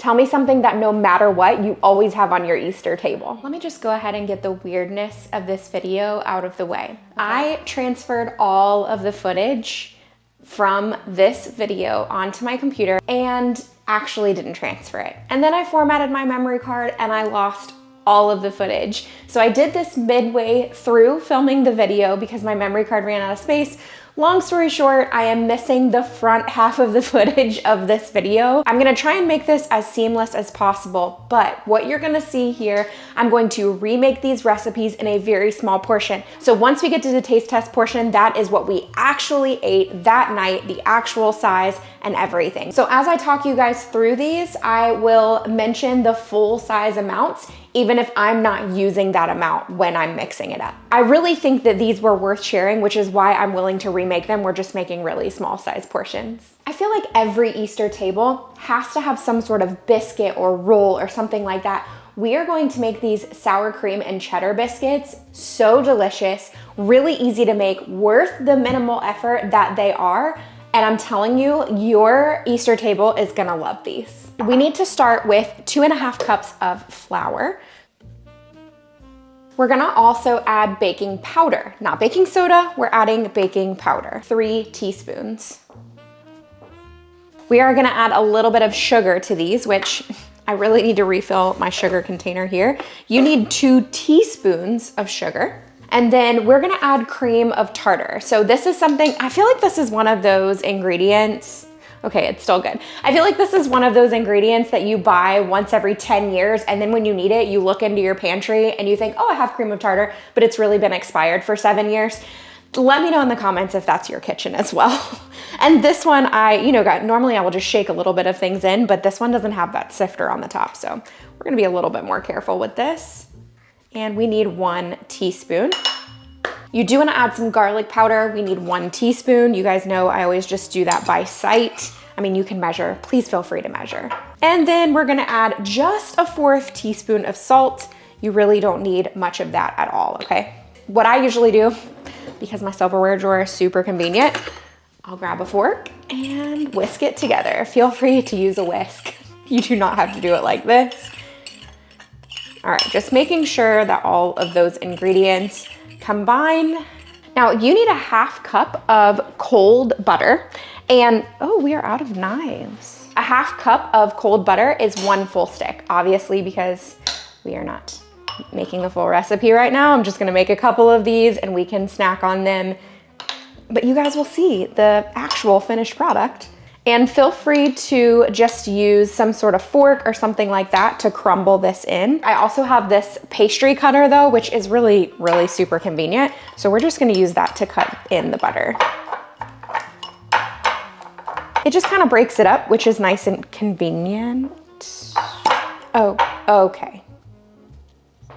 Tell me something that no matter what, you always have on your Easter table. Let me just go ahead and get the weirdness of this video out of the way. Okay. I transferred all of the footage from this video onto my computer and actually didn't transfer it. And then I formatted my memory card and I lost all of the footage. So I did this midway through filming the video because my memory card ran out of space. Long story short, I am missing the front half of the footage of this video. I'm gonna try and make this as seamless as possible, but what you're gonna see here, I'm going to remake these recipes in a very small portion. So once we get to the taste test portion, that is what we actually ate that night, the actual size and everything. So as I talk you guys through these, I will mention the full size amounts, even if I'm not using that amount when I'm mixing it up. I really think that these were worth sharing, which is why I'm willing to remake them. We're just making really small size portions. I feel like every Easter table has to have some sort of biscuit or roll or something like that. We are going to make these sour cream and cheddar biscuits. So delicious, really easy to make, worth the minimal effort that they are. And I'm telling you, your Easter table is gonna love these. We need to start with 2.5 cups of flour. We're gonna also add baking powder, not baking soda, we're adding baking powder, 3 teaspoons. We are gonna add a little bit of sugar to these, which I really need to refill my sugar container here. You need 2 teaspoons of sugar. And then we're gonna add cream of tartar. So this is something, I feel like this is one of those ingredients. Okay, it's still good. I feel like this is one of those ingredients that you buy once every 10 years, and then when you need it, you look into your pantry and you think, oh, I have cream of tartar, but it's really been expired for 7 years. Let me know in the comments if that's your kitchen as well. And this one, normally I will just shake a little bit of things in, but this one doesn't have that sifter on the top. So we're gonna be a little bit more careful with this. And we need 1 teaspoon. You do wanna add some garlic powder. We need 1 teaspoon. You guys know I always just do that by sight. I mean, you can measure, please feel free to measure. And then we're gonna add just a 1/4 teaspoon of salt. You really don't need much of that at all, okay? What I usually do, because my silverware drawer is super convenient, I'll grab a fork and whisk it together. Feel free to use a whisk. You do not have to do it like this. All right, just making sure that all of those ingredients combine. Now you need a 1/2 cup of cold butter and, oh, we are out of knives. A 1/2 cup of cold butter is 1 full stick, obviously, because we are not making the full recipe right now. I'm just gonna make a couple of these and we can snack on them. But you guys will see the actual finished product. And feel free to just use some sort of fork or something like that to crumble this in. I also have this pastry cutter though, which is really, really super convenient. So we're just gonna use that to cut in the butter. It just kind of breaks it up, which is nice and convenient. Oh, okay.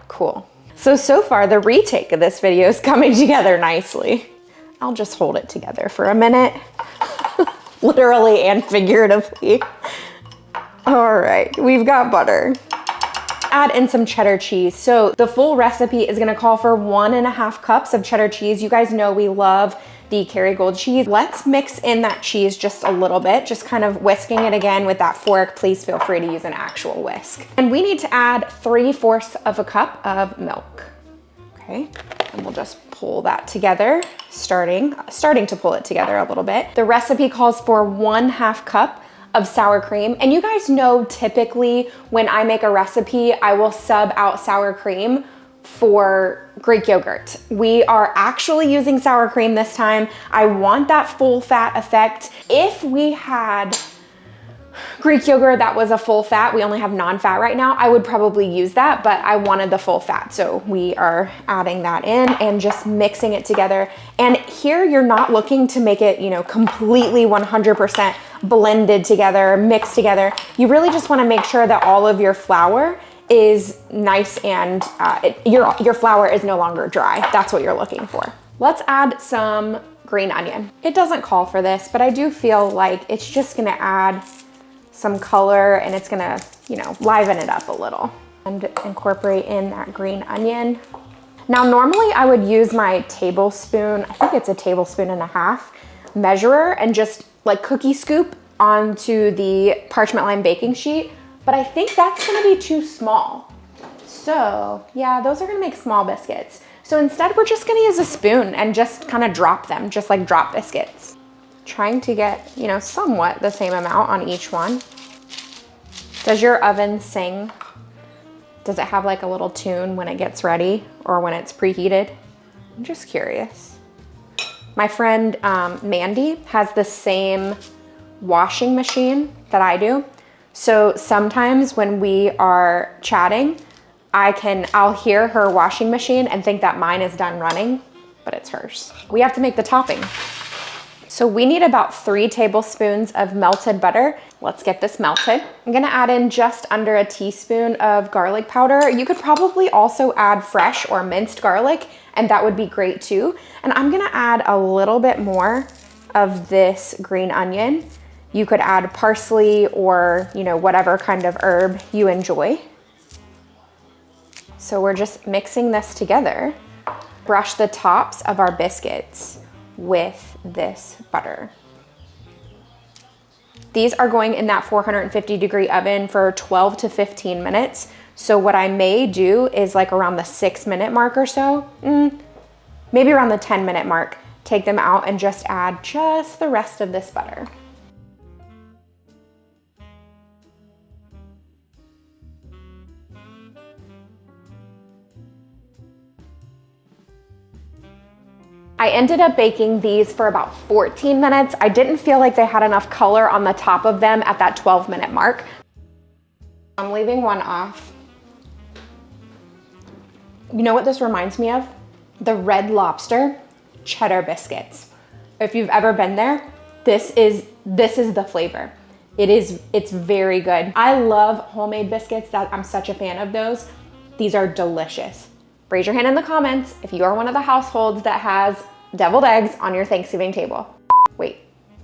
Cool. So far the retake of this video is coming together nicely. I'll just hold it together for a minute. Literally and figuratively. All right, we've got butter. Add in some cheddar cheese. So the full recipe is gonna call for 1.5 cups of cheddar cheese. You guys know we love the Kerrygold cheese. Let's mix in that cheese just a little bit, just kind of whisking it again with that fork. Please feel free to use an actual whisk. And we need to add 3/4 of a cup of milk. Okay, and we'll just pull that together, starting to pull it together a little bit. The recipe calls for 1/2 cup of sour cream. And you guys know typically when I make a recipe, I will sub out sour cream for Greek yogurt. We are actually using sour cream this time. I want that full fat effect. If we had Greek yogurt that was a full fat, we only have non-fat right now, I would probably use that, but I wanted the full fat. So we are adding that in and just mixing it together. And here you're not looking to make it, completely 100% blended together, mixed together. You really just wanna make sure that all of your flour is nice and your flour is no longer dry. That's what you're looking for. Let's add some green onion. It doesn't call for this, but I do feel like it's just gonna add some color and it's gonna, liven it up a little. And incorporate in that green onion. Now, normally I would use my tablespoon, I think it's a 1.5 tablespoons measurer and just like cookie scoop onto the parchment lined baking sheet. but I think that's gonna be too small. So yeah, those are gonna make small biscuits. So instead we're just gonna use a spoon and just kind of drop them, just like drop biscuits. Trying to get, you know, somewhat the same amount on each one. Does your oven sing? Does it have like a little tune when it gets ready or when it's preheated? I'm just curious. My friend Mandy has the same washing machine that I do. So sometimes when we are chatting, I'll hear her washing machine and think that mine is done running, but it's hers. We have to make the topping. So we need about 3 tablespoons of melted butter. Let's get this melted. I'm gonna add in just under a teaspoon of garlic powder. You could probably also add fresh or minced garlic, and that would be great too. And I'm gonna add a little bit more of this green onion. You could add parsley or, you know, whatever kind of herb you enjoy. So we're just mixing this together. Brush the tops of our biscuits with this butter. These are going in that 450-degree oven for 12 to 15 minutes. So what I may do is like around the 6-minute mark or so, maybe around the 10-minute mark, take them out and just add just the rest of this butter. I ended up baking these for about 14 minutes. I didn't feel like they had enough color on the top of them at that 12-minute mark. I'm leaving one off. You know what this reminds me of? The Red Lobster cheddar biscuits. If you've ever been there, this is the flavor. It's very good. I love homemade biscuits. I'm such a fan of those. These are delicious. Raise your hand in the comments if you are one of the households that has deviled eggs on your Thanksgiving table. Wait,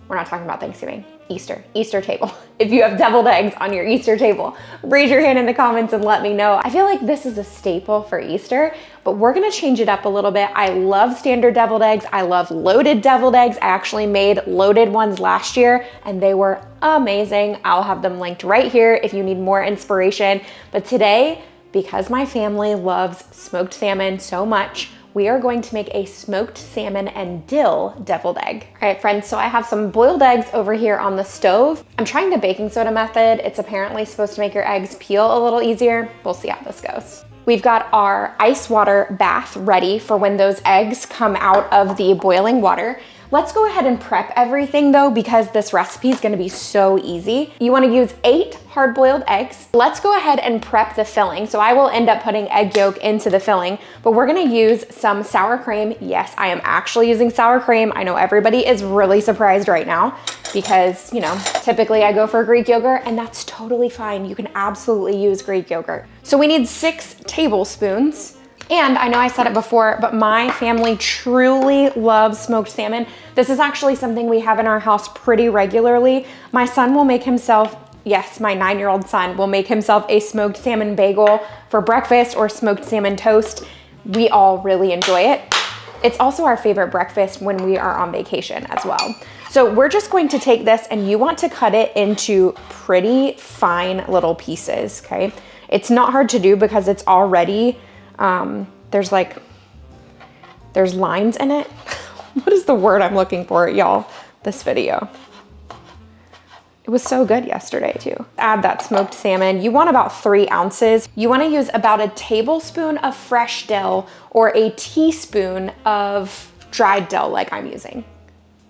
we're not talking about Thanksgiving. Easter table. If you have deviled eggs on your Easter table, raise your hand in the comments and let me know. I feel like this is a staple for Easter, but we're gonna change it up a little bit. I love standard deviled eggs. I love loaded deviled eggs. I actually made loaded ones last year and they were amazing. I'll have them linked right here if you need more inspiration. But today, because my family loves smoked salmon so much, we are going to make a smoked salmon and dill deviled egg. All right, friends, so I have some boiled eggs over here on the stove. I'm trying the baking soda method. It's apparently supposed to make your eggs peel a little easier. We'll see how this goes. We've got our ice water bath ready for when those eggs come out of the boiling water. Let's go ahead and prep everything though, because this recipe is gonna be so easy. You wanna use 8 hard-boiled eggs. Let's go ahead and prep the filling. So I will end up putting egg yolk into the filling, but we're gonna use some sour cream. Yes, I am actually using sour cream. I know everybody is really surprised right now because, you know, typically I go for Greek yogurt and that's totally fine. You can absolutely use Greek yogurt. So we need 6 tablespoons. And I know I said it before, but my family truly loves smoked salmon. This is actually something we have in our house pretty regularly. My son will make himself, yes, my 9-year-old son will make himself a smoked salmon bagel for breakfast or smoked salmon toast. We all really enjoy it. It's also our favorite breakfast when we are on vacation as well. So we're just going to take this and you want to cut it into pretty fine little pieces, okay? It's not hard to do because it's already, there's lines in it. What is the word I'm looking for, y'all? This video. It was so good yesterday too. Add that smoked salmon. You want about 3 ounces. You want to use about a tablespoon of fresh dill or a teaspoon of dried dill like I'm using.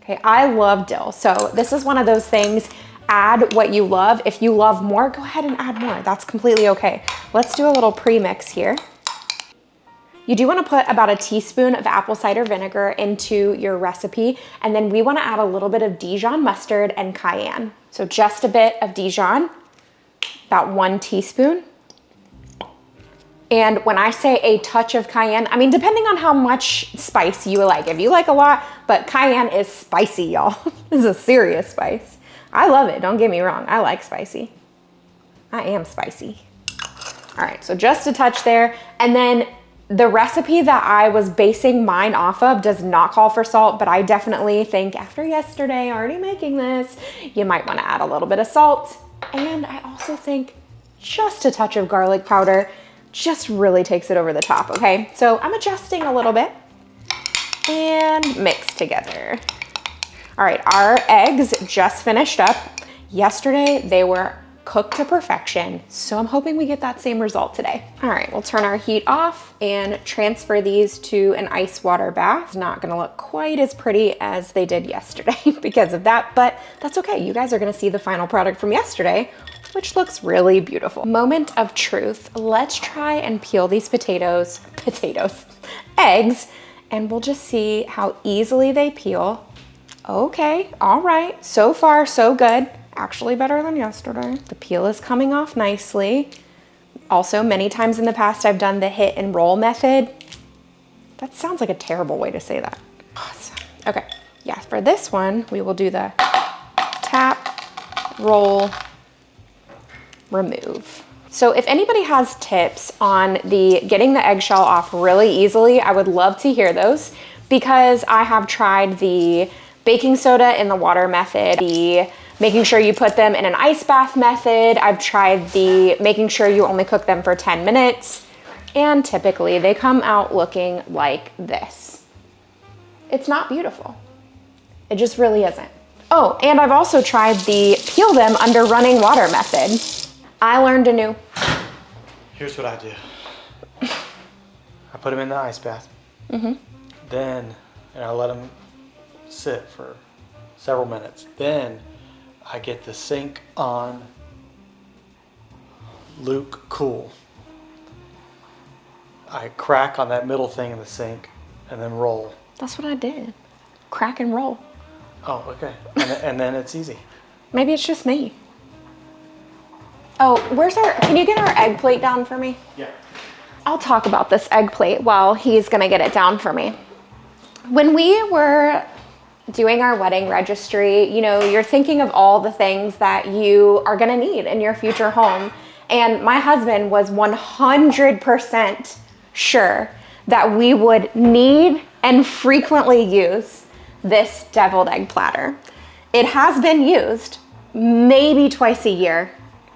Okay, I love dill. So this is one of those things, add what you love. If you love more, go ahead and add more. That's completely okay. Let's do a little pre-mix here. You do want to put about a teaspoon of apple cider vinegar into your recipe, and then we want to add a little bit of Dijon mustard and cayenne. So just a bit of Dijon, about 1 teaspoon. And when I say a touch of cayenne, I mean, depending on how much spice you like. If you like a lot, but cayenne is spicy, y'all. This is a serious spice. I love it, don't get me wrong. I like spicy. I am spicy. All right, so just a touch there. And then the recipe that I was basing mine off of does not call for salt, but I definitely think after yesterday already making this, you might want to add a little bit of salt. And I also think just a touch of garlic powder just really takes it over the top, okay? So I'm adjusting a little bit and mix together. All right, our eggs just finished up. Yesterday, they were cooked to perfection, so I'm hoping we get that same result today. All right, we'll turn our heat off and transfer these to an ice water bath. It's not gonna look quite as pretty as they did yesterday because of that, but that's okay. You guys are gonna see the final product from yesterday, which looks really beautiful. Moment of truth. Let's try and peel these eggs, and we'll just see how easily they peel. Okay, all right, so far so good. Actually better than yesterday. The peel is coming off nicely. Also, many times in the past, I've done the hit and roll method. That sounds like a terrible way to say that. Awesome. Okay, yeah, for this one, we will do the tap, roll, remove. So if anybody has tips on getting the eggshell off really easily, I would love to hear those, because I have tried the baking soda in the water method, the making sure you put them in an ice bath method. I've tried the making sure you only cook them for 10 minutes, and typically they come out looking like this. It's not beautiful. It just really isn't. Oh, and I've also tried the peel them under running water method. I learned anew. Here's what I do. I put them in the ice bath. Then, and I let them sit for several minutes. Then I get the sink on Luke cool. I crack on that middle thing in the sink and then roll. That's what I did. Crack and roll. Oh, okay. And then it's easy. Maybe it's just me. Oh, can you get our egg plate down for me? Yeah. I'll talk about this egg plate while he's gonna get it down for me. When we were doing our wedding registry, you know, you're thinking of all the things that you are gonna need in your future home. And my husband was 100% sure that we would need and frequently use this deviled egg platter. It has been used maybe twice a year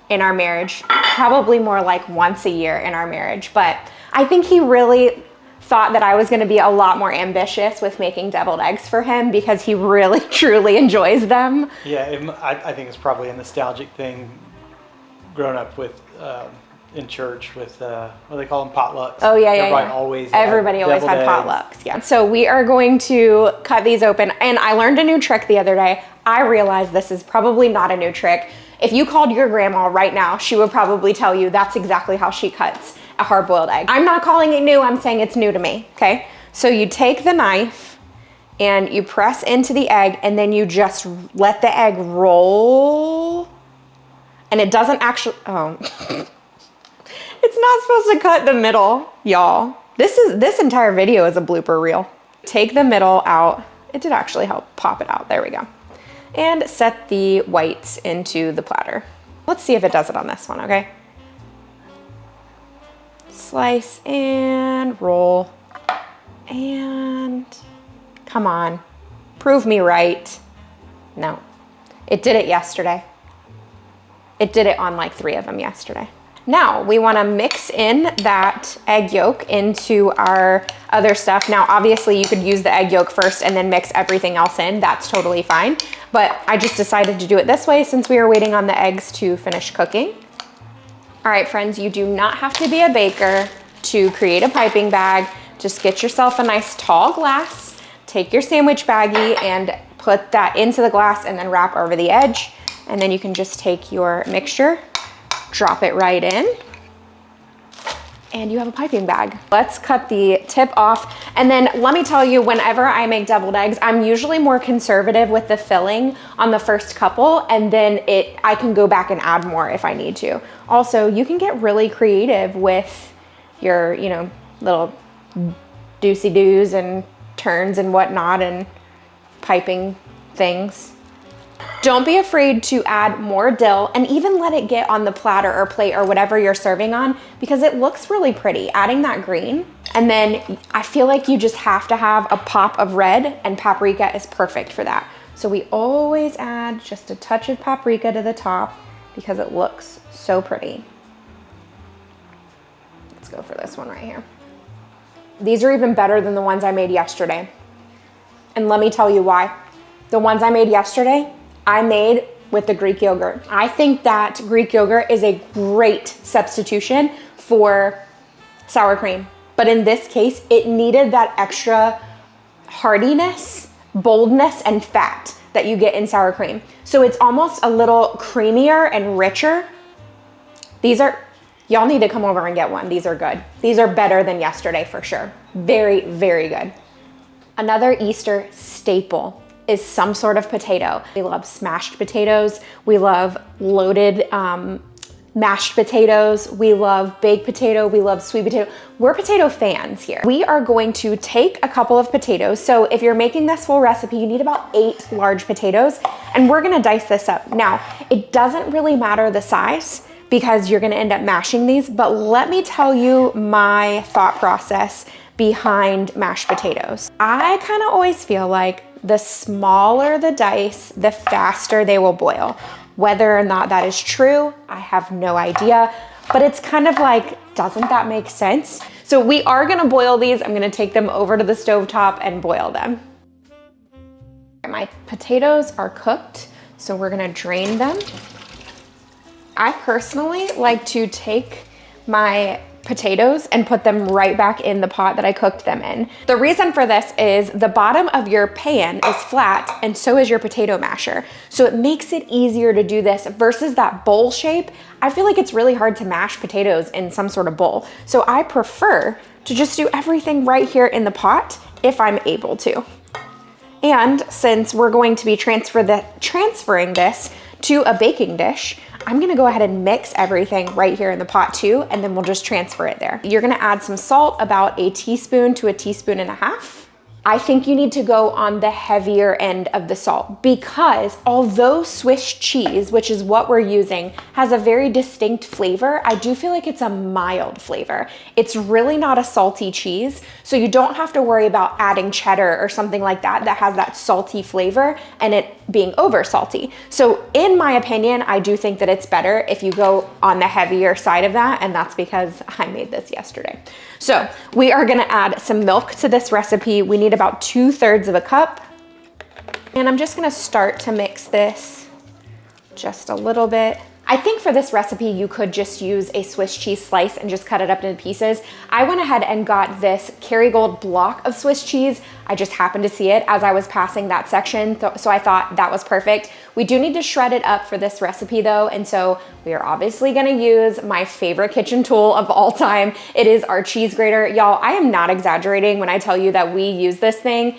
in our marriage, probably more like once a year in our marriage. But I think he really thought that I was gonna be a lot more ambitious with making deviled eggs for him, because he really, truly enjoys them. Yeah, I think it's probably a nostalgic thing, growing up with, in church with, what do they call them, potlucks? Oh yeah, yeah, Everybody always had potlucks, yeah. So we are going to cut these open, and I learned a new trick the other day. I realized this is probably not a new trick. If you called your grandma right now, she would probably tell you that's exactly how she cuts a hard-boiled egg. I'm not calling it new, I'm saying it's new to me, okay? So you take the knife and you press into the egg, and then you just let the egg roll, and it doesn't actually, oh. It's not supposed to cut the middle, y'all. This entire video is a blooper reel. Take the middle out. It did actually help pop it out, there we go. And set the whites into the platter. Let's see if it does it on this one, okay? Slice and roll, and come on, prove me right. No, it did it yesterday. It did it on like 3 of them yesterday. Now we wanna mix in that egg yolk into our other stuff. Now, obviously you could use the egg yolk first and then mix everything else in. That's totally fine. But I just decided to do it this way since we were waiting on the eggs to finish cooking. All right, friends, you do not have to be a baker to create a piping bag. Just get yourself a nice tall glass, take your sandwich baggie and put that into the glass and then wrap over the edge. And then you can just take your mixture, drop it right in, and you have a piping bag. Let's cut the tip off. And then let me tell you, whenever I make deviled eggs, I'm usually more conservative with the filling on the first couple, and then I can go back and add more if I need to. Also, you can get really creative with your, you know, little doosey-doos and turns and whatnot and piping things. Don't be afraid to add more dill and even let it get on the platter or plate or whatever you're serving on, because it looks really pretty, adding that green. And then I feel like you just have to have a pop of red, and paprika is perfect for that. So we always add just a touch of paprika to the top because it looks so pretty. go for this one right here. These are even better than the ones I made yesterday. And let me tell you why. The ones I made yesterday, I made with the Greek yogurt. I think that Greek yogurt is a great substitution for sour cream. But in this case, it needed that extra hardiness, boldness, and fat that you get in sour cream. So it's almost a little creamier and richer. These are, y'all need to come over and get one. These are good. These are better than yesterday for sure. Very, very good. Another Easter staple is some sort of potato. We love smashed potatoes. We love loaded mashed potatoes. We love baked potato. We love sweet potato. We're potato fans here. We are going to take a couple of potatoes. So if you're making this full recipe, you need about 8 large potatoes, and we're gonna dice this up. Now, it doesn't really matter the size because you're gonna end up mashing these, but let me tell you my thought process behind mashed potatoes. I kind of always feel like the smaller the dice, the faster they will boil. Whether or not that is true, I have no idea, but it's kind of like, doesn't that make sense? So we are gonna boil these. I'm gonna take them over to the stovetop and boil them. My potatoes are cooked, so we're gonna drain them. I personally like to take my potatoes and put them right back in the pot that I cooked them in. The reason for this is the bottom of your pan is flat and so is your potato masher. So it makes it easier to do this versus that bowl shape. I feel like it's really hard to mash potatoes in some sort of bowl. So I prefer to just do everything right here in the pot if I'm able to. And since we're going to be transferring this to a baking dish, I'm gonna go ahead and mix everything right here in the pot too, and then we'll just transfer it there. You're gonna add some salt, about a teaspoon to a teaspoon and a half. I think you need to go on the heavier end of the salt because although Swiss cheese, which is what we're using, has a very distinct flavor, I do feel like it's a mild flavor. It's really not a salty cheese, so you don't have to worry about adding cheddar or something like that that has that salty flavor and it being over salty. So in my opinion, I do think that it's better if you go on the heavier side of that, and that's because I made this yesterday. So we are gonna add some milk to this recipe. We need about 2/3 of a cup. And I'm just gonna start to mix this just a little bit. I think for this recipe, you could just use a Swiss cheese slice and just cut it up into pieces. I went ahead and got this Kerrygold block of Swiss cheese. I just happened to see it as I was passing that section, so I thought that was perfect. We do need to shred it up for this recipe though, and so we are obviously gonna use my favorite kitchen tool of all time. It is our cheese grater. Y'all, I am not exaggerating when I tell you that we use this thing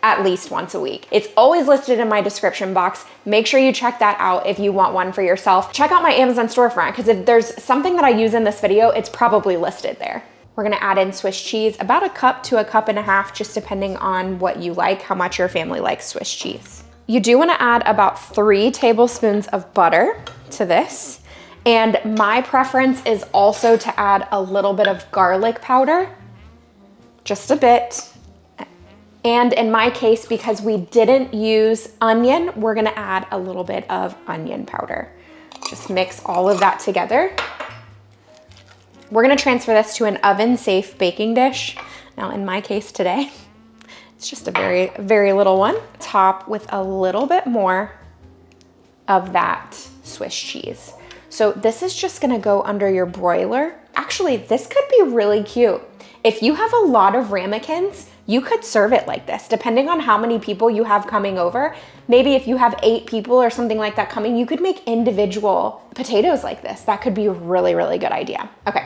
at least once a week. It's always listed in my description box. Make sure you check that out if you want one for yourself. Check out my Amazon storefront because if there's something that I use in this video, it's probably listed there. We're gonna add in Swiss cheese, about a cup to a cup and a half, just depending on what you like, how much your family likes Swiss cheese. You do wanna add about 3 tablespoons of butter to this. And my preference is also to add a little bit of garlic powder, just a bit. And in my case, because we didn't use onion, we're gonna add a little bit of onion powder. Just mix all of that together. We're gonna transfer this to an oven-safe baking dish. Now, in my case today, it's just a very, very little one. Top with a little bit more of that Swiss cheese. So this is just gonna go under your broiler. Actually, this could be really cute. If you have a lot of ramekins, you could serve it like this, depending on how many people you have coming over. Maybe if you have 8 people or something like that coming, you could make individual potatoes like this. That could be a really, really good idea. Okay,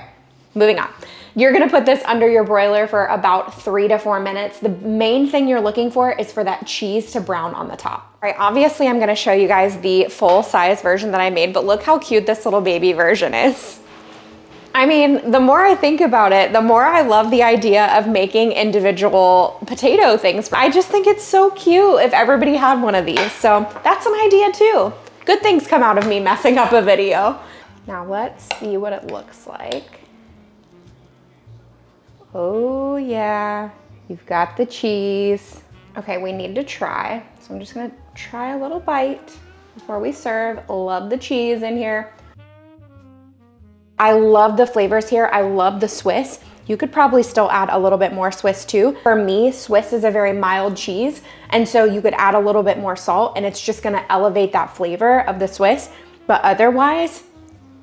moving on. You're gonna put this under your broiler for about 3 to 4 minutes. The main thing you're looking for is for that cheese to brown on the top. All right, obviously I'm gonna show you guys the full size version that I made, but look how cute this little baby version is. I mean, the more I think about it, the more I love the idea of making individual potato things. I just think it's so cute if everybody had one of these. So that's an idea too. Good things come out of me messing up a video. Now let's see what it looks like. Oh yeah, you've got the cheese. Okay, we need to try. So I'm just gonna try a little bite before we serve. Love the cheese in here. I love the flavors here. I love the Swiss. You could probably still add a little bit more Swiss too. For me, Swiss is a very mild cheese, and so you could add a little bit more salt and it's just gonna elevate that flavor of the Swiss. But otherwise,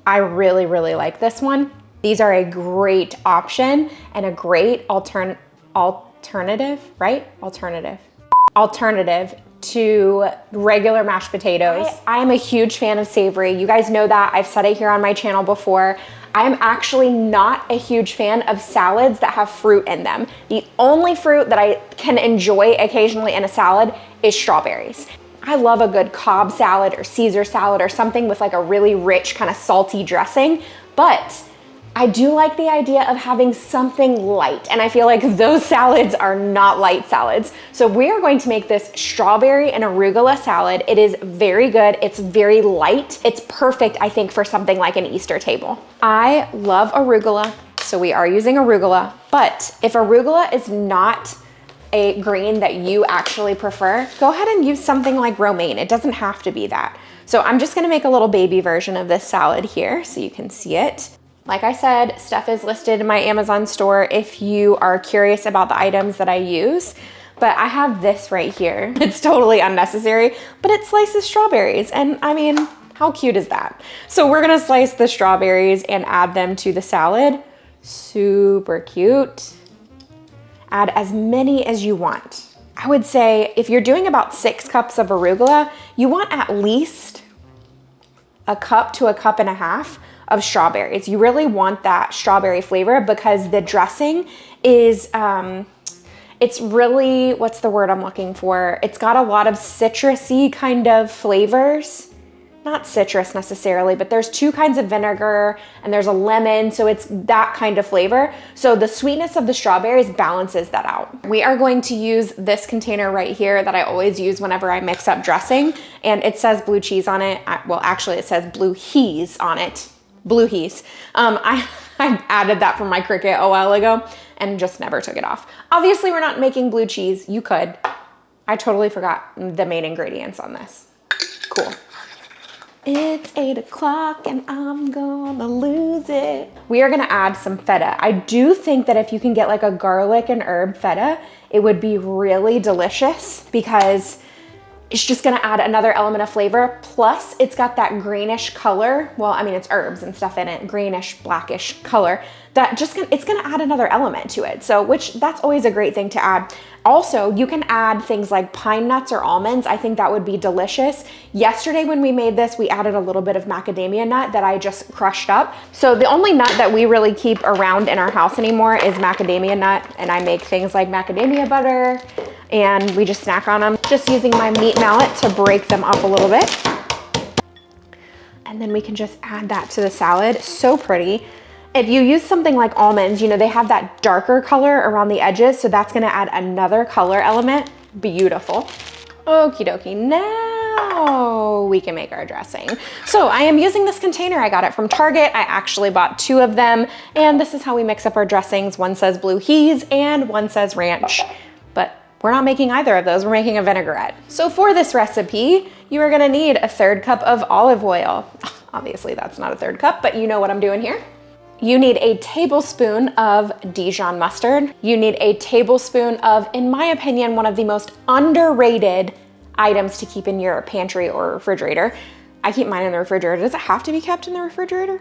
I really, really like this one. These are a great option and a great alternative to regular mashed potatoes. I am a huge fan of savory. You guys know that. I've said it here on my channel before. I am actually not a huge fan of salads that have fruit in them. The only fruit that I can enjoy occasionally in a salad is strawberries. I love a good Cobb salad or Caesar salad or something with like a really rich kind of salty dressing, but I do like the idea of having something light, and I feel like those salads are not light salads. So we are going to make this strawberry and arugula salad. It is very good. It's very light. It's perfect, I think, for something like an Easter table. I love arugula, so we are using arugula, but if arugula is not a green that you actually prefer, go ahead and use something like romaine. It doesn't have to be that. So I'm just gonna make a little baby version of this salad here so you can see it. Like I said, stuff is listed in my Amazon store if you are curious about the items that I use. But I have this right here. It's totally unnecessary, but it slices strawberries. And I mean, how cute is that? So we're gonna slice the strawberries and add them to the salad. Super cute. Add as many as you want. I would say if you're doing about 6 cups of arugula, you want at least a cup to a cup and a half of strawberries. You really want that strawberry flavor because the dressing is, it's really, what's the word I'm looking for? It's got a lot of citrusy kind of flavors. Not citrus necessarily, but there's 2 kinds of vinegar and there's a lemon, so it's that kind of flavor. So the sweetness of the strawberries balances that out. We are going to use this container right here that I always use whenever I mix up dressing, and it says blue cheese on it. Well, actually it says blue heese on it. Blue heese. I added that from my Cricut a while ago and just never took it off. Obviously we're not making blue cheese. You could. I totally forgot the main ingredients on this. Cool. It's 8 o'clock and I'm gonna lose it. We are gonna add some feta. I do think that if you can get like a garlic and herb feta, it would be really delicious because it's just gonna add another element of flavor. Plus it's got that greenish color. Well, I mean, it's herbs and stuff in it, greenish, blackish color that it's gonna add another element to it. So, which that's always a great thing to add. Also, you can add things like pine nuts or almonds. I think that would be delicious. Yesterday when we made this, we added a little bit of macadamia nut that I just crushed up. So the only nut that we really keep around in our house anymore is macadamia nut. And I make things like macadamia butter and we just snack on them. Just using my meat mallet to break them up a little bit. And then we can just add that to the salad. So pretty. If you use something like almonds, you know, they have that darker color around the edges, so that's gonna add another color element. Beautiful. Okie dokie, now we can make our dressing. So I am using this container. I got it from Target. I actually bought 2 of them, and this is how we mix up our dressings. One says blue heese and one says ranch, but we're not making either of those. We're making a vinaigrette. So for this recipe, you are gonna need a 1/3 cup of olive oil. Obviously that's not a 1/3 cup, but you know what I'm doing here. You need a tablespoon of Dijon mustard. You need a tablespoon of, in my opinion, one of the most underrated items to keep in your pantry or refrigerator. I keep mine in the refrigerator. Does it have to be kept in the refrigerator?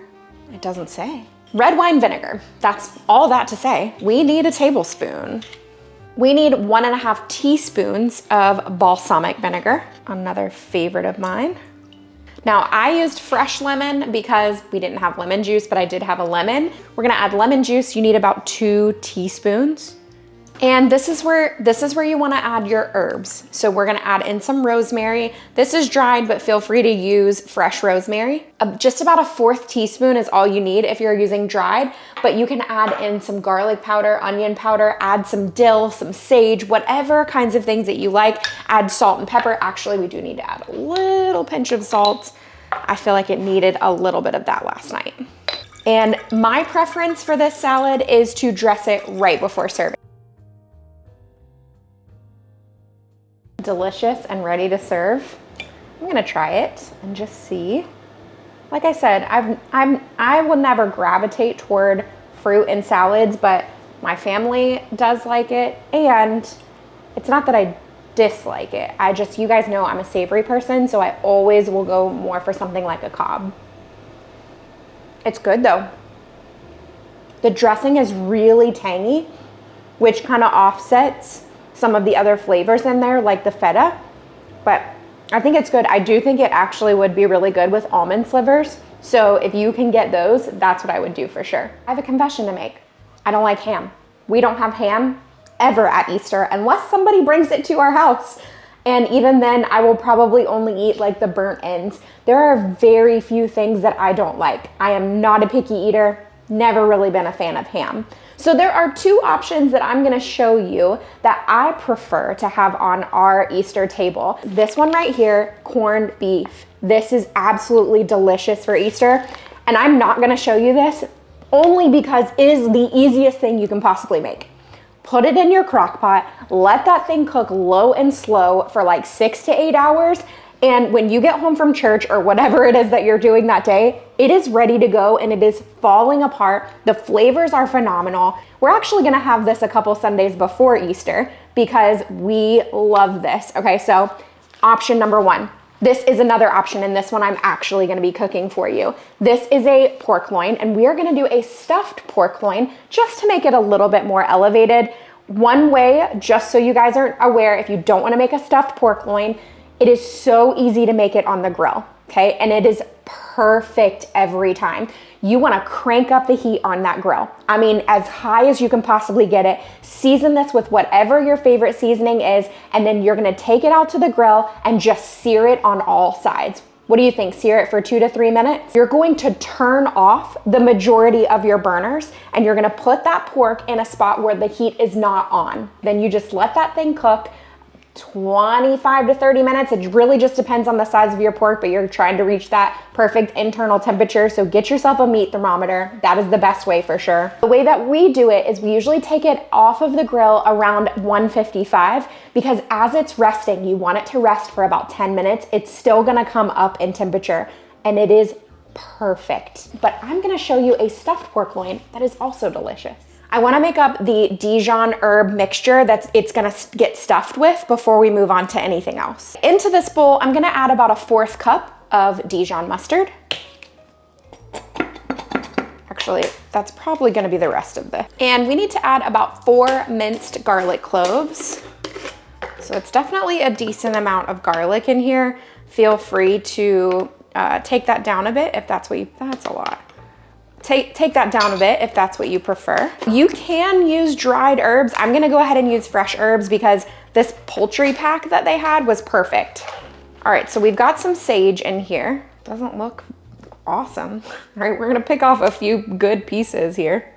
It doesn't say. Red wine vinegar. That's all that to say. We need a tablespoon. We need 1.5 teaspoons of balsamic vinegar, another favorite of mine. Now I used fresh lemon because we didn't have lemon juice, but I did have a lemon. We're gonna add lemon juice. You need about 2 teaspoons. And this is where you wanna add your herbs. So we're gonna add in some rosemary. This is dried, but feel free to use fresh rosemary. Just about a 1/4 teaspoon is all you need if you're using dried, but you can add in some garlic powder, onion powder, add some dill, some sage, whatever kinds of things that you like. Add salt and pepper. Actually, we do need to add a little pinch of salt. I feel like it needed a little bit of that last night. And my preference for this salad is to dress it right before serving. Delicious and ready to serve. I'm gonna try it and just see. Like I said, I will never gravitate toward fruit and salads, but my family does like it, and it's not that I dislike it. You guys know I'm a savory person, so I always will go more for something like a Cobb. It's good though. The dressing is really tangy, which kind of offsets some of the other flavors in there, like the feta, but I think it's good. I do think it actually would be really good with almond slivers. So if you can get those, that's what I would do for sure. I have a confession to make. I don't like ham. We don't have ham ever at Easter unless somebody brings it to our house. And even then, I will probably only eat like the burnt ends. There are very few things that I don't like. I am not a picky eater, never really been a fan of ham. So there are two options that I'm gonna show you that I prefer to have on our Easter table. This one right here, corned beef. This is absolutely delicious for Easter. And I'm not gonna show you this only because it is the easiest thing you can possibly make. Put it in your crock pot, let that thing cook low and slow for like 6 to 8 hours. And when you get home from church or whatever it is that you're doing that day, it is ready to go and it is falling apart. The flavors are phenomenal. We're actually gonna have this a couple Sundays before Easter because we love this. Okay, so option number one. This is another option, and this one I'm actually gonna be cooking for you. This is a pork loin, and we are gonna do a stuffed pork loin just to make it a little bit more elevated. One way, just so you guys are aware, if you don't wanna make a stuffed pork loin, it is so easy to make it on the grill, okay? And it is perfect every time. You wanna crank up the heat on that grill. I mean, as high as you can possibly get it. Season this with whatever your favorite seasoning is, and then you're gonna take it out to the grill and just sear it on all sides. What do you think? Sear it for 2 to 3 minutes? You're going to turn off the majority of your burners, and you're gonna put that pork in a spot where the heat is not on. Then you just let that thing cook 25 to 30 minutes. It really just depends on the size of your pork, but you're trying to reach that perfect internal temperature. So get yourself a meat thermometer. That is the best way for sure. The way that we do it is we usually take it off of the grill around 155 because as it's resting, you want it to rest for about 10 minutes. It's still gonna come up in temperature and it is perfect. But I'm gonna show you a stuffed pork loin that is also delicious. I wanna make up the Dijon herb mixture that it's gonna get stuffed with before we move on to anything else. Into this bowl, I'm gonna add about a 1/4 cup of Dijon mustard. Actually, that's probably gonna be the rest of this. And we need to add about 4 minced garlic cloves. So it's definitely a decent amount of garlic in here. Feel free to take that down a bit if that's that's a lot. Take that down a bit if that's what you prefer. You can use dried herbs. I'm gonna go ahead and use fresh herbs because this poultry pack that they had was perfect. All right, so we've got some sage in here. Doesn't look awesome. All right, we're gonna pick off a few good pieces here.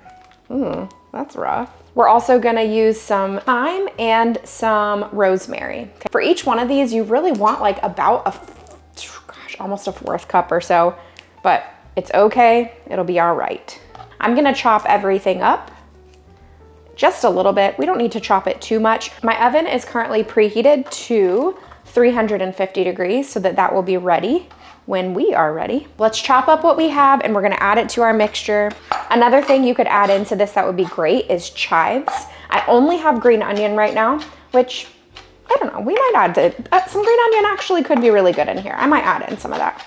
That's rough. We're also gonna use some thyme and some rosemary. Okay. For each one of these, you really want like about almost a 1/4 cup or so, but it's okay, it'll be all right. I'm gonna chop everything up just a little bit. We don't need to chop it too much. My oven is currently preheated to 350 degrees so that will be ready when we are ready. Let's chop up what we have and we're gonna add it to our mixture. Another thing you could add into this that would be great is chives. I only have green onion right now, which I don't know, we might add some green onion actually could be really good in here. I might add in some of that.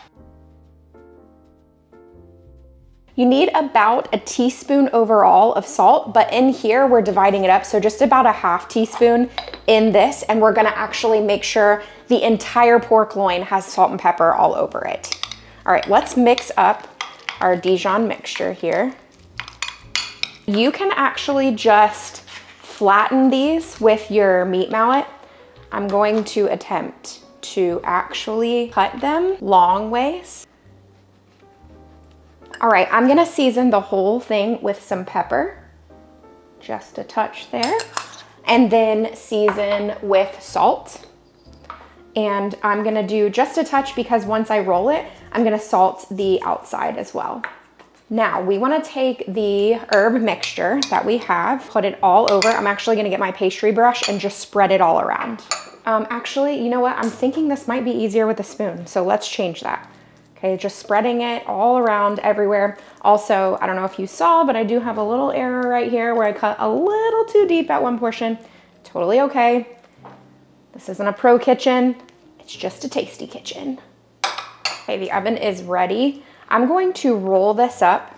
You need about a teaspoon overall of salt, but in here we're dividing it up. So just about a 1/2 teaspoon in this, and we're gonna actually make sure the entire pork loin has salt and pepper all over it. All right, let's mix up our Dijon mixture here. You can actually just flatten these with your meat mallet. I'm going to attempt to actually cut them long ways. All right, I'm gonna season the whole thing with some pepper, just a touch there, and then season with salt. And I'm gonna do just a touch because once I roll it, I'm gonna salt the outside as well. Now, we wanna take the herb mixture that we have, put it all over. I'm actually gonna get my pastry brush and just spread it all around. Actually, you know what? I'm thinking this might be easier with a spoon, so let's change that. Okay, just spreading it all around everywhere. Also, I don't know if you saw, but I do have a little error right here where I cut a little too deep at one portion. Totally okay. This isn't a pro kitchen. It's just a tasty kitchen. Okay, the oven is ready. I'm going to roll this up,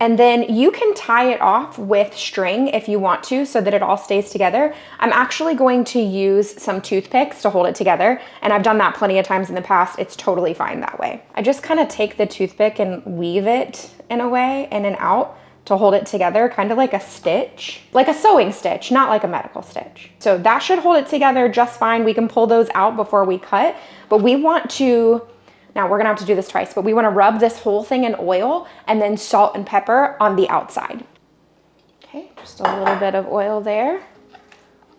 and then you can tie it off with string if you want to so that it all stays together. I'm actually going to use some toothpicks to hold it together, and I've done that plenty of times in the past. It's totally fine that way. I just kind of take the toothpick and weave it in a way, in and out, to hold it together, kind of like a stitch, like a sewing stitch, not like a medical stitch. So that should hold it together just fine. We can pull those out before we cut, but we want to, now we're gonna have to do this twice, but we wanna rub this whole thing in oil and then salt and pepper on the outside. Okay, just a little bit of oil there.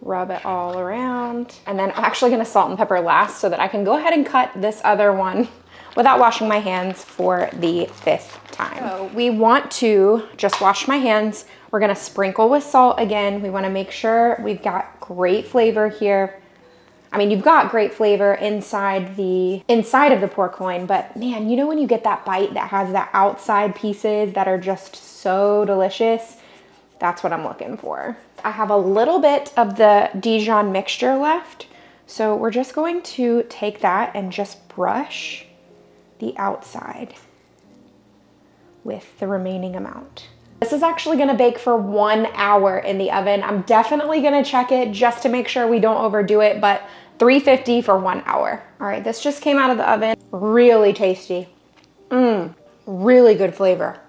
Rub it all around. And then I'm actually gonna salt and pepper last so that I can go ahead and cut this other one without washing my hands for the 5th time. So we want to just wash my hands. We're gonna sprinkle with salt again. We wanna make sure we've got great flavor here. I mean, you've got great flavor inside of the pork loin, but man, you know when you get that bite that has the outside pieces that are just so delicious? That's what I'm looking for. I have a little bit of the Dijon mixture left, so we're just going to take that and just brush the outside with the remaining amount. This is actually gonna bake for 1 hour in the oven. I'm definitely gonna check it just to make sure we don't overdo it, but 350 for 1 hour. All right, this just came out of the oven. Really tasty. Really good flavor.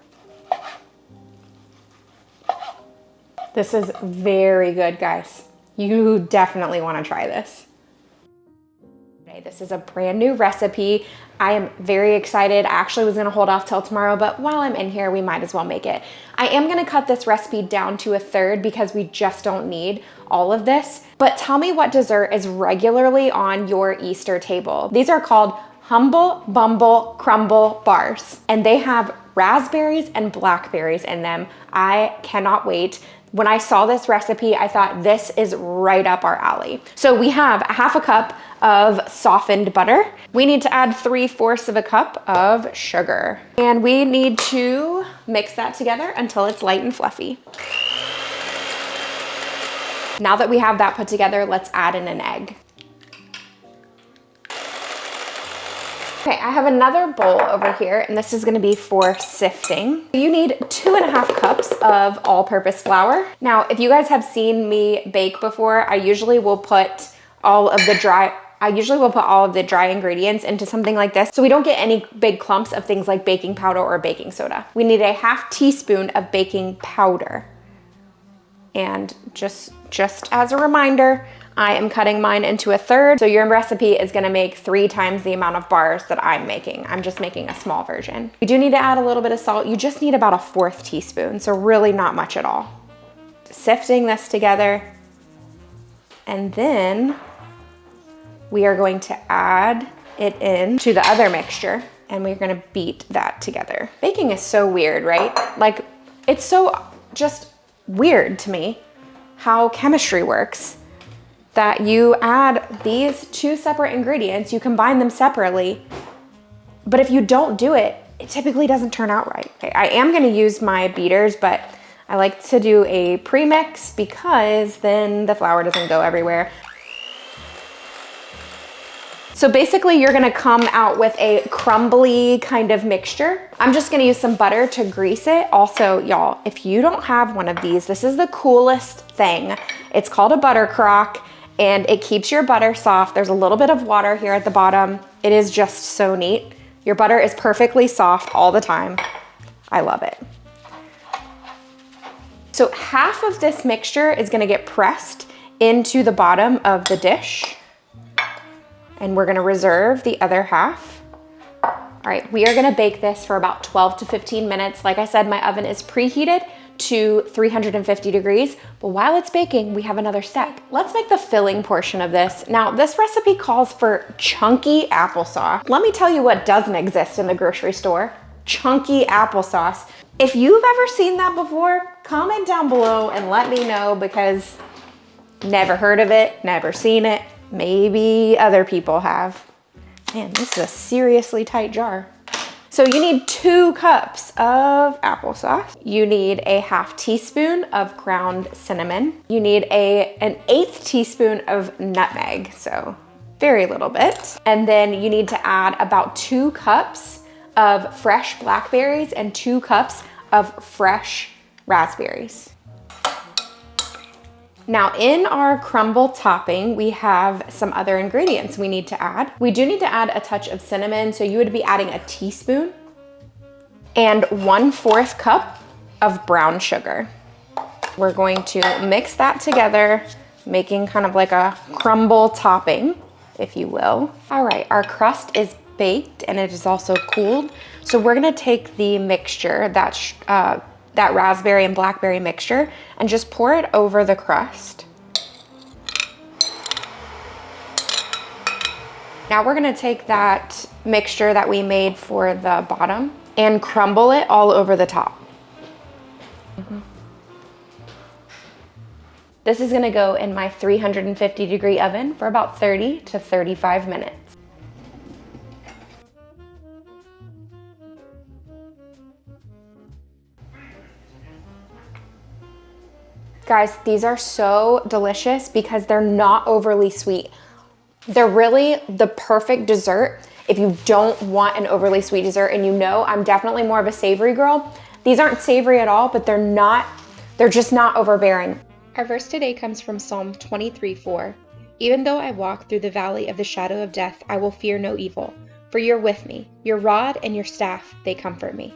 This is very good, guys. You definitely wanna try this. This is a brand new recipe. I am very excited. I actually was gonna hold off till tomorrow, but while I'm in here, we might as well make it. I am gonna cut this recipe down to 1/3 because we just don't need all of this. But tell me what dessert is regularly on your Easter table. These are called humble, bumble, crumble bars, and they have raspberries and blackberries in them. I cannot wait. When I saw this recipe, I thought this is right up our alley. So we have 1/2 cup of softened butter. We need to add 3/4 cup of sugar. And we need to mix that together until it's light and fluffy. Now that we have that put together, let's add in an egg. Okay, I have another bowl over here, and this is gonna be for sifting. You need 2.5 cups of all-purpose flour. Now, if you guys have seen me bake before, I usually will put all of the dry ingredients into something like this so we don't get any big clumps of things like baking powder or baking soda. We need a 1/2 teaspoon of baking powder. And just as a reminder, I am cutting mine into 1/3. So your recipe is gonna make 3 times the amount of bars that I'm making. I'm just making a small version. You do need to add a little bit of salt. You just need about a 1/4 teaspoon, so really not much at all. Sifting this together. And then we are going to add it in to the other mixture, and we're gonna beat that together. Baking is so weird, right? Like, it's so just weird to me how chemistry works. That you add these 2 separate ingredients, you combine them separately, but if you don't do it, it typically doesn't turn out right. Okay, I am gonna use my beaters, but I like to do a pre-mix because then the flour doesn't go everywhere. So basically you're gonna come out with a crumbly kind of mixture. I'm just gonna use some butter to grease it. Also, y'all, if you don't have one of these, this is the coolest thing. It's called a butter crock, and it keeps your butter soft. There's a little bit of water here at the bottom. It is just so neat. Your butter is perfectly soft all the time. I love it. So 1/2 of this mixture is gonna get pressed into the bottom of the dish. And we're gonna reserve the other 1/2. All right, we are gonna bake this for about 12 to 15 minutes. Like I said, my oven is preheated to 350 degrees, but while it's baking, we have another step. Let's make the filling portion of this. Now, this recipe calls for chunky applesauce. Let me tell you what doesn't exist in the grocery store: chunky applesauce. If you've ever seen that before, comment down below and let me know, because never heard of it, never seen it. Maybe other people have. Man, this is a seriously tight jar. So you need 2 cups of applesauce. You need a ½ teaspoon of ground cinnamon. You need an 1/8 teaspoon of nutmeg, so very little bit. And then you need to add about 2 cups of fresh blackberries and 2 cups of fresh raspberries. Now in our crumble topping, we have some other ingredients we need to add. We do need to add a touch of cinnamon, so you would be adding a teaspoon and 1/4 cup of brown sugar. We're going to mix that together, making kind of like a crumble topping, if you will. All right, our crust is baked and it is also cooled. So we're gonna take the mixture, that raspberry and blackberry mixture, and just pour it over the crust. Now we're gonna take that mixture that we made for the bottom and crumble it all over the top. This is gonna go in my 350-degree oven for about 30 to 35 minutes. Guys, these are so delicious because they're not overly sweet. They're really the perfect dessert if you don't want an overly sweet dessert, and you know I'm definitely more of a savory girl. These aren't savory at all, but they're just not overbearing. Our verse today comes from Psalm 23:4. Even though I walk through the valley of the shadow of death, I will fear no evil, for you're with me. Your rod and your staff, they comfort me.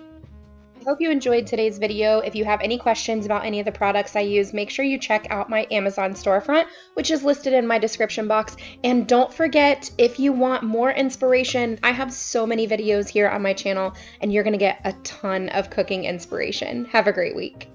I hope you enjoyed today's video. If you have any questions about any of the products I use, make sure you check out my Amazon storefront, which is listed in my description box. And don't forget, if you want more inspiration, I have so many videos here on my channel, and you're gonna get a ton of cooking inspiration. Have a great week.